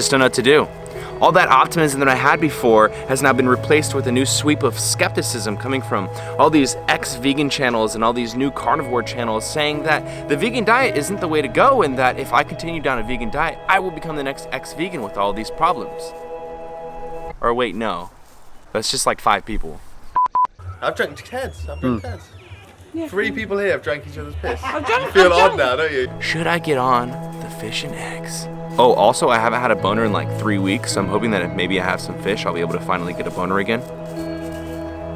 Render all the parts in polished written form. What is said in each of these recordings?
just don't know what to do. All that optimism that I had before has now been replaced with a new sweep of skepticism coming from all these ex-vegan channels and all these new carnivore channels saying that the vegan diet isn't the way to go, and that if I continue down a vegan diet, I will become the next ex-vegan with all these problems. Or wait, no. That's just like 5 people. I've drank Ted's. I've drank Ted's. Yeah. 3 people here have drank each other's piss. You feel odd now, don't you? Should I get on the fish and eggs? Oh, also, I haven't had a boner in like 3 weeks, so I'm hoping that if maybe I have some fish, I'll be able to finally get a boner again.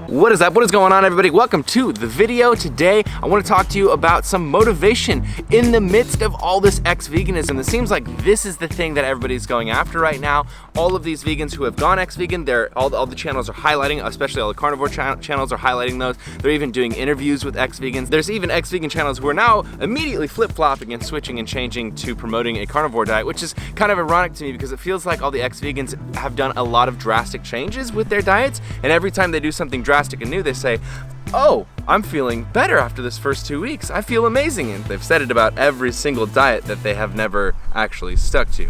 What is up? What is going on, everybody? Welcome to the video. Today, I want to talk to you about some motivation in the midst of all this ex-veganism. It seems like this is the thing that everybody's going after right now. All of these vegans who have gone ex-vegan, all the channels are highlighting, especially all the carnivore channels are highlighting those. They're even doing interviews with ex-vegans. There's even ex-vegan channels who are now immediately flip-flopping and switching and changing to promoting a carnivore diet, which is kind of ironic to me because it feels like all the ex-vegans have done a lot of drastic changes with their diets, and every time they do something drastic and new, they say, oh, I'm feeling better after this first 2 weeks. I feel amazing. And they've said it about every single diet that they have never actually stuck to.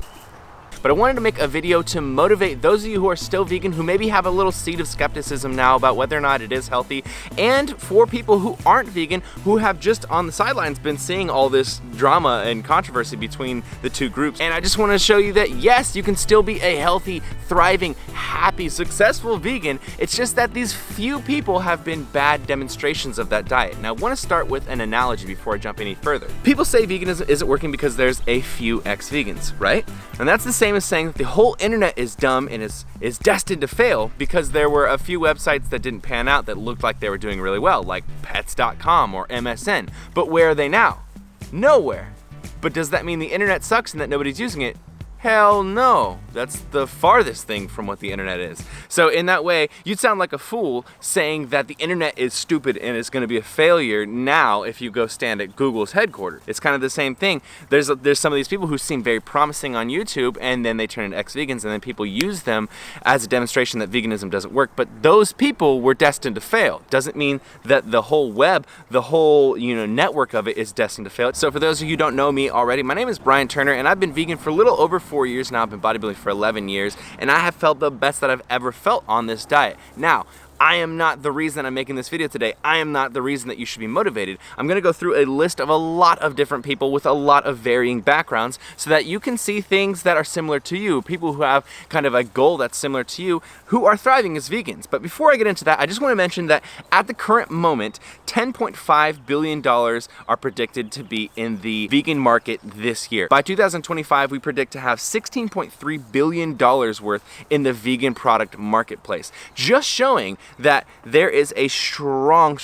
But I wanted to make a video to motivate those of you who are still vegan, who maybe have a little seed of skepticism now about whether or not it is healthy, and for people who aren't vegan, who have just on the sidelines been seeing all this drama and controversy between the two groups. And I just want to show you that yes, you can still be a healthy, thriving, happy, successful vegan. It's just that these few people have been bad demonstrations of that diet. Now I want to start with an analogy before I jump any further. People say veganism isn't working because there's a few ex-vegans, right? And that's the same as saying that the whole internet is dumb and is destined to fail because there were a few websites that didn't pan out that looked like they were doing really well, like pets.com or MSN. But where are they now? Nowhere. But does that mean the internet sucks and that nobody's using it? Hell no. That's the farthest thing from what the internet is. So in that way, you'd sound like a fool saying that the internet is stupid and it's going to be a failure now if you go stand at Google's headquarters. It's kind of the same thing. There's some of these people who seem very promising on YouTube, and then they turn into ex-vegans, and then people use them as a demonstration that veganism doesn't work. But those people were destined to fail. Doesn't mean that the whole web, the whole network of it is destined to fail. So for those of you who don't know me already, my name is Brian Turner, and I've been vegan for a little over 4 years now. I've been bodybuilding for 11 years, and I have felt the best that I've ever felt on this diet. Now, I am not the reason I'm making this video today. I am not the reason that you should be motivated. I'm gonna go through a list of a lot of different people with a lot of varying backgrounds so that you can see things that are similar to you, people who have kind of a goal that's similar to you, who are thriving as vegans. But before I get into that, I just wanna mention that at the current moment, $10.5 billion are predicted to be in the vegan market this year. By 2025, we predict to have $16.3 billion worth in the vegan product marketplace, just showing that there is a strong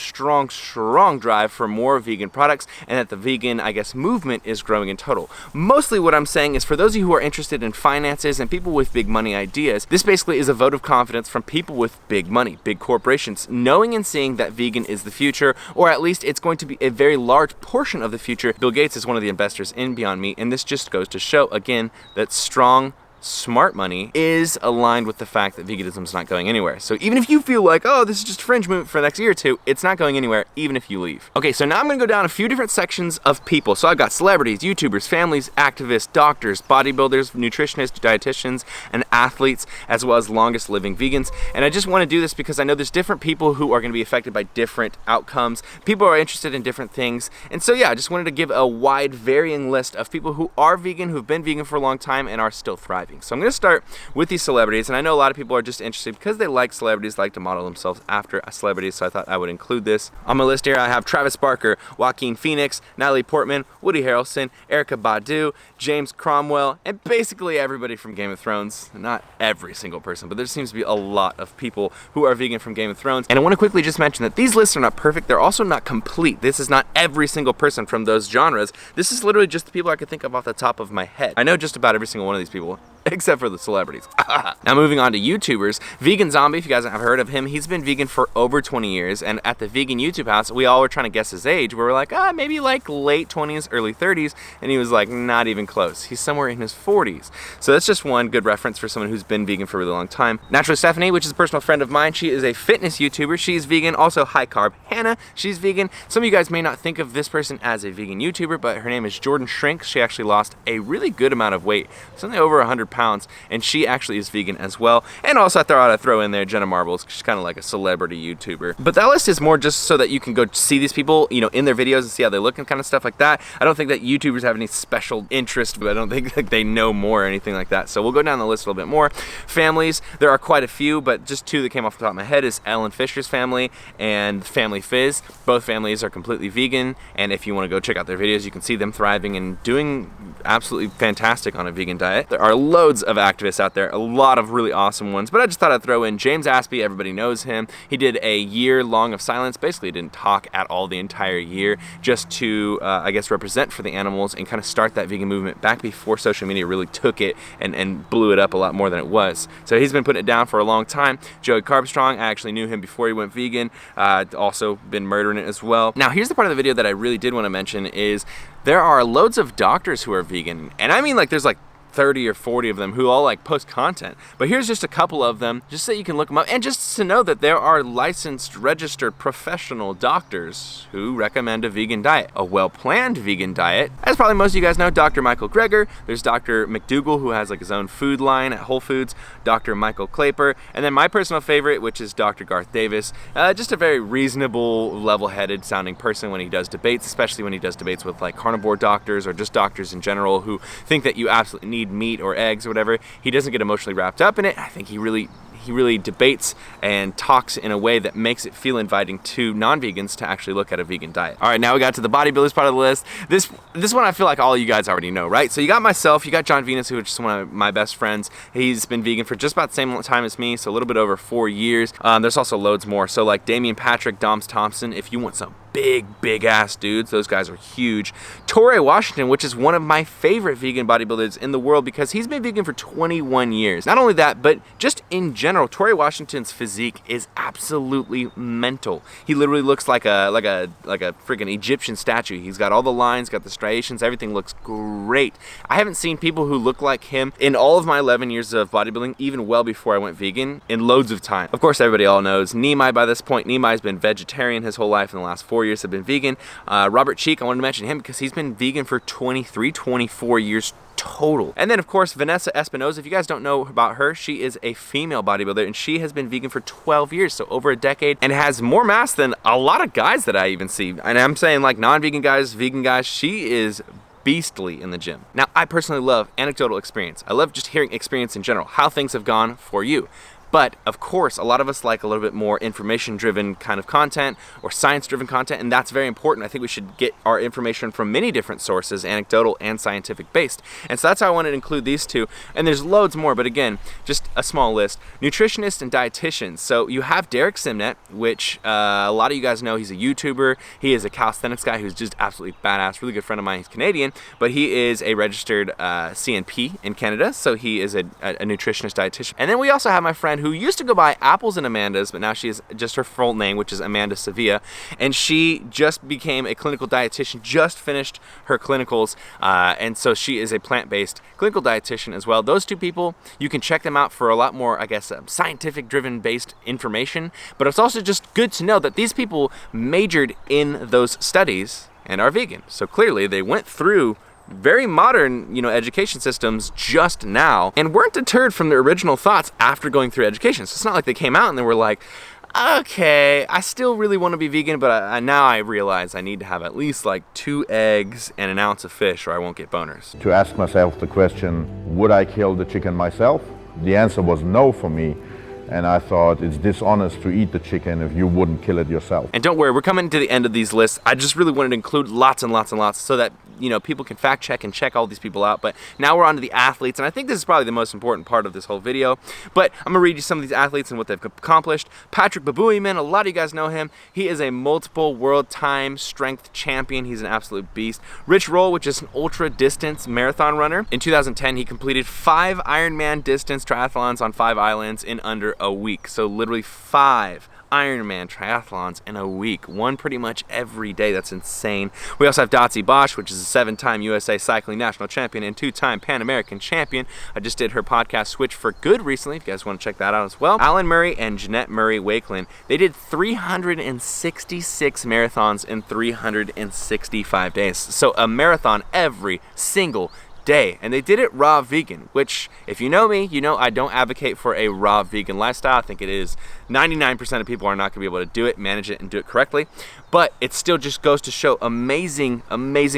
drive for more vegan products, and that the vegan, movement is growing in total. Mostly what I'm saying is for those of you who are interested in finances and people with big money ideas, this basically is a vote of confidence from people with big money, big corporations, knowing and seeing that vegan is the future, or at least it's going to be a very large portion of the future. Bill Gates is one of the investors in Beyond Meat, and this just goes to show, again, that smart money is aligned with the fact that veganism is not going anywhere. So even if you feel like, oh, this is just a fringe movement for the next year or two, it's not going anywhere, even if you leave. Okay, so now I'm gonna go down a few different sections of people. So I've got celebrities, YouTubers, families, activists, doctors, bodybuilders, nutritionists, dietitians, and athletes, as well as longest living vegans. And I just wanna do this because I know there's different people who are gonna be affected by different outcomes. People are interested in different things. And so yeah, I just wanted to give a wide varying list of people who are vegan, who've been vegan for a long time, and are still thriving. So I'm going to start with these celebrities, and I know a lot of people are just interested because they like celebrities, like to model themselves after a celebrity, so I thought I would include this. On my list here, I have Travis Barker, Joaquin Phoenix, Natalie Portman, Woody Harrelson, Erykah Badu, James Cromwell, and basically everybody from Game of Thrones. Not every single person, but there seems to be a lot of people who are vegan from Game of Thrones. And I want to quickly just mention that these lists are not perfect. They're also not complete. This is not every single person from those genres. This is literally just the people I could think of off the top of my head. I know just about every single one of these people, except for the celebrities. Now moving on to YouTubers, Vegan Zombie, if you guys have heard of him, he's been vegan for over 20 years, and at the Vegan YouTube House, we all were trying to guess his age. We were like, maybe like late 20s, early 30s, and he was like, not even close. He's somewhere in his 40s. So that's just one good reference for someone who's been vegan for a really long time. NaturallyStefanie, which is a personal friend of mine, she is a fitness YouTuber. She's vegan. Also HighCarb Hannah, she's vegan. Some of you guys may not think of this person as a vegan YouTuber, but her name is JordanShrinks. She actually lost a really good amount of weight, something over 100 pounds, and she actually is vegan as well. And also I thought I'd throw in there Jenna Marbles, she's kind of like a celebrity YouTuber. But that list is more just so that you can go see these people, you know, in their videos and see how they look and kind of stuff like that. I don't think that YouTubers have any special interest, but I don't think like they know more or anything like that. So we'll go down the list a little bit more. Families, there are quite a few, but just two that came off the top of my head is Ellen Fisher's family and family Fizz. Both families are completely vegan, and if you want to go check out their videos, you can see them thriving and doing absolutely fantastic on a vegan diet. There are loads of activists out there, a lot of really awesome ones, but I just thought I'd throw in James Aspey. Everybody knows him. He did a year long of silence, basically didn't talk at all the entire year, just to I guess represent for the animals and kind of start that vegan movement back before social media really took it and blew it up a lot more than it was. So he's been putting it down for a long time. Joey Carbstrong, I actually knew him before he went vegan, also been murdering it as well. Now here's the part of the video that I really did want to mention is there are loads of doctors who are vegan, and I mean like there's like 30 or 40 of them who all like post content, but here's just a couple of them just so you can look them up, and just to know that there are licensed, registered, professional doctors who recommend a vegan diet, a well-planned vegan diet. As probably most of you guys know, Dr. Michael Gregor, there's Dr. McDougal, who has like his own food line at Whole Foods, Dr. Michael Klaper, and then my personal favorite, which is Dr. Garth Davis, just a very reasonable, level-headed sounding person when he does debates, especially when he does debates with like carnivore doctors or just doctors in general who think that you absolutely need meat or eggs or whatever. He doesn't get emotionally wrapped up in it. I think he really debates and talks in a way that makes it feel inviting to non-vegans to actually look at a vegan diet. All right, now we got to the bodybuilders part of the list. This one I feel like all you guys already know, right? So you got myself, you got Jon Venus, who is just one of my best friends. He's been vegan for just about the same time as me, so a little bit over 4 years. There's also loads more. So like Damien Patrick, Domz Thompson, if you want some big ass dudes, those guys are huge. Torre Washington, which is one of my favorite vegan bodybuilders in the world because he's been vegan for 21 years. Not only that, but just in general, Torre Washington's physique is absolutely mental. He literally looks like a freaking Egyptian statue. He's got all the lines, got the striations, everything looks great. I haven't seen people who look like him in all of my 11 years of bodybuilding, even well before I went vegan, in loads of time. Of course, everybody all knows Nimai by this point. Nimai's been vegetarian his whole life. In the last 4 years have been vegan. Robert Cheek, I wanted to mention him because he's been vegan for 24 years total. And then of course Vanessa Espinosa, if you guys don't know about her, she is a female bodybuilder and she has been vegan for 12 years, so over a decade, and has more mass than a lot of guys that I even see. And I'm saying like non-vegan guys, vegan guys, she is beastly in the gym. Now I personally love anecdotal experience. I love just hearing experience in general, how things have gone for you. But of course, a lot of us like a little bit more information-driven kind of content or science-driven content, and that's very important. I think we should get our information from many different sources, anecdotal and scientific-based. And so that's how I wanted to include these two. And there's loads more, but again, just a small list. Nutritionists and dietitians. So you have Derek Simnett, which a lot of you guys know. He's a YouTuber. He is a calisthenics guy who's just absolutely badass, really good friend of mine. He's Canadian, but he is a registered CNP in Canada, so he is a nutritionist dietitian. And then we also have my friend who used to go by Apples and Amanda's, but now she is just her full name, which is Amanda Sevilla, and she just became a clinical dietitian, just finished her clinicals, and so she is a plant-based clinical dietitian as well. Those two people, you can check them out for a lot more, I guess, scientific-driven based information, but it's also just good to know that these people majored in those studies and are vegan. So clearly they went through very modern, education systems just now and weren't deterred from their original thoughts after going through education. So it's not like they came out and they were like, okay, I still really want to be vegan, but now I realize I need to have at least like 2 eggs and an ounce of fish or I won't get boners. To ask myself the question, would I kill the chicken myself? The answer was no for me. And I thought it's dishonest to eat the chicken if you wouldn't kill it yourself. And don't worry, we're coming to the end of these lists. I just really wanted to include lots and lots and lots so that, people can fact check and check all these people out. But now we're on to the athletes, and I think this is probably the most important part of this whole video. But I'm gonna read you some of these athletes and what they've accomplished. Patrick Babuiman, a lot of you guys know him. He is a multiple world time strength champion. He's an absolute beast. Rich Roll, which is an ultra distance marathon runner. In 2010, he completed 5 Ironman distance triathlons on 5 islands in under a week. So literally 5 Ironman triathlons in a week, one pretty much every day. That's insane. We also have Dotsie Bosch, which is a 7-time USA cycling national champion and 2-time Pan American champion. I just did her podcast Switch for Good recently, if you guys want to check that out as well. Alan Murray and Jeanette Murray Wakelin, they did 366 marathons in 365 days. So a marathon every single day, and they did it raw vegan, which if you know me, you know I don't advocate for a raw vegan lifestyle. I think it is 99% of people are not gonna be able to do it, manage it, and do it correctly, but it still just goes to show amazing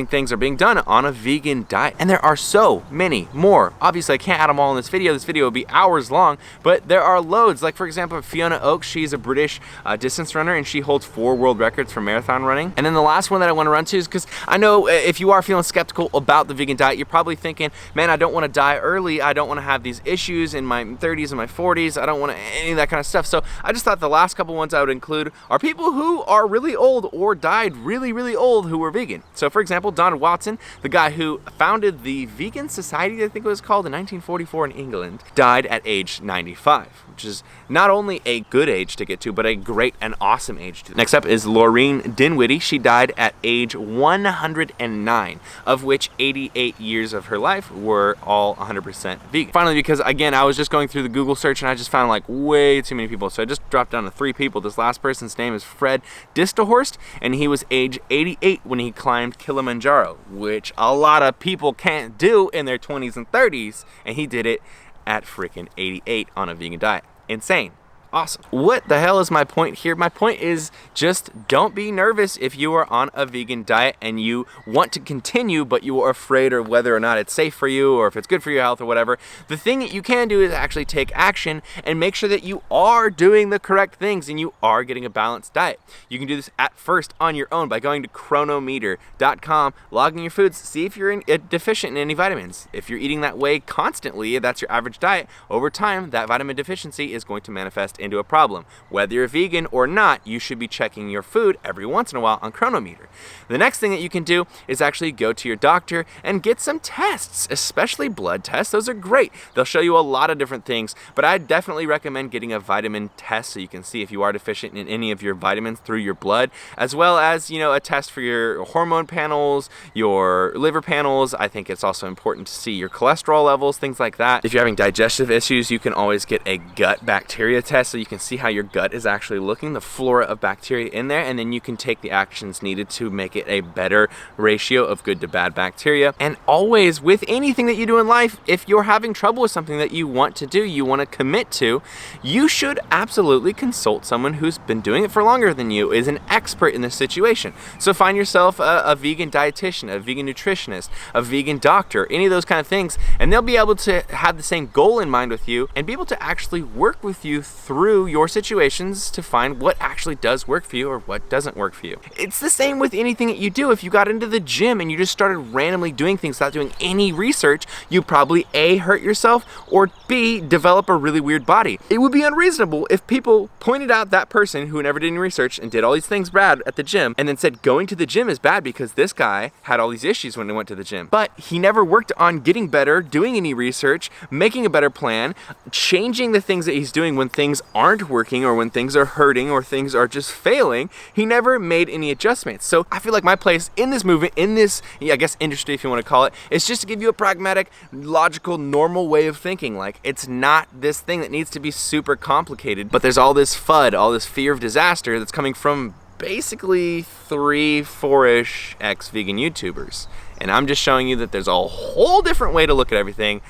things are being done on a vegan diet. And there are so many more. Obviously I can't add them all in this video. This video would be hours long, but there are loads. Like for example, Fiona Oakes, she's a British distance runner, and she holds 4 world records for marathon running. And then the last one that I want to run to is, because I know if you are feeling skeptical about the vegan diet, you're probably thinking, man, I don't want to die early. I don't want to have these issues in my 30s and my 40s. I don't want any of that kind of stuff. So I just thought the last couple ones I would include are people who are really old or died really old who were vegan. So for example, Don Watson, the guy who founded the Vegan Society, I think it was called, in 1944 in England, died at age 95, which is not only a good age to get to, but a great and awesome age to. Next up is Laureen Dinwiddie. She died at age 109, of which 88 years of her life were all 100% vegan. Finally, because again, I was just going through the Google search and I just found like way too many people, so I just dropped down to 3 people. This last person's name is Fred Distelhorst, and he was age 88 when he climbed Kilimanjaro, which a lot of people can't do in their 20s and 30s, and he did it at freaking 88 on a vegan diet. Insane. Awesome. What the hell is my point here? My point is just don't be nervous if you are on a vegan diet and you want to continue, but you are afraid of whether or not it's safe for you or if it's good for your health or whatever. The thing that you can do is actually take action and make sure that you are doing the correct things and you are getting a balanced diet. You can do this at first on your own by going to chronometer.com, logging your foods, see if you're deficient in any vitamins. If you're eating that way constantly, that's your average diet, over time that vitamin deficiency is going to manifest into a problem. Whether you're vegan or not, you should be checking your food every once in a while on Chronometer. The next thing that you can do is actually go to your doctor and get some tests, especially blood tests. Those are great. They'll show you a lot of different things, but I definitely recommend getting a vitamin test so you can see if you are deficient in any of your vitamins through your blood, as well as, you know, a test for your hormone panels, your liver panels. I think it's also important to see your cholesterol levels, things like that. If you're having digestive issues, you can always get a gut bacteria test so you can see how your gut is actually looking, the flora of bacteria in there, and then you can take the actions needed to make it a better ratio of good to bad bacteria. And always, with anything that you do in life, if you're having trouble with something that you want to do, you want to commit to, you should absolutely consult someone who's been doing it for longer than you, is an expert in this situation. So find yourself a vegan dietitian, a vegan nutritionist, a vegan doctor, any of those kind of things, and they'll be able to have the same goal in mind with you and be able to actually work with you through your situations to find what actually does work for you or what doesn't work for you. It's the same with anything that you do. If you got into the gym and you just started randomly doing things without doing any research, you probably A, hurt yourself, or B, develop a really weird body. It would be unreasonable if people pointed out that person who never did any research and did all these things bad at the gym and then said going to the gym is bad because this guy had all these issues when he went to the gym. But he never worked on getting better, doing any research, making a better plan, changing the things that he's doing when things aren't working or when things are hurting or things are just failing. He never made any adjustments. So I feel like my place in this movement, in this, I guess, industry, if you want to call it, is just to give you a pragmatic, logical, normal way of thinking. Like, it's not this thing that needs to be super complicated, but there's all this FUD, all this fear of disaster that's coming from basically 3-4-ish ex-vegan YouTubers. And I'm just showing you that there's a whole different way to look at everything.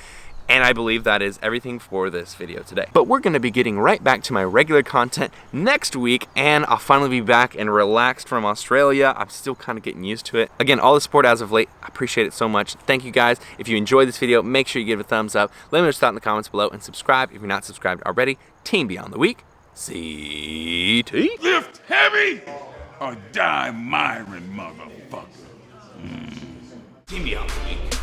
And I believe that is everything for this video today. But we're gonna be getting right back to my regular content next week, and I'll finally be back and relaxed from Australia. I'm still kind of getting used to it. Again, all the support as of late, I appreciate it so much. Thank you guys. If you enjoyed this video, make sure you give it a thumbs up. Let me know your thoughts in the comments below, and subscribe if you're not subscribed already. Team Beyond the Week, CT. Lift heavy or die Myron, motherfucker. Team Beyond the Week.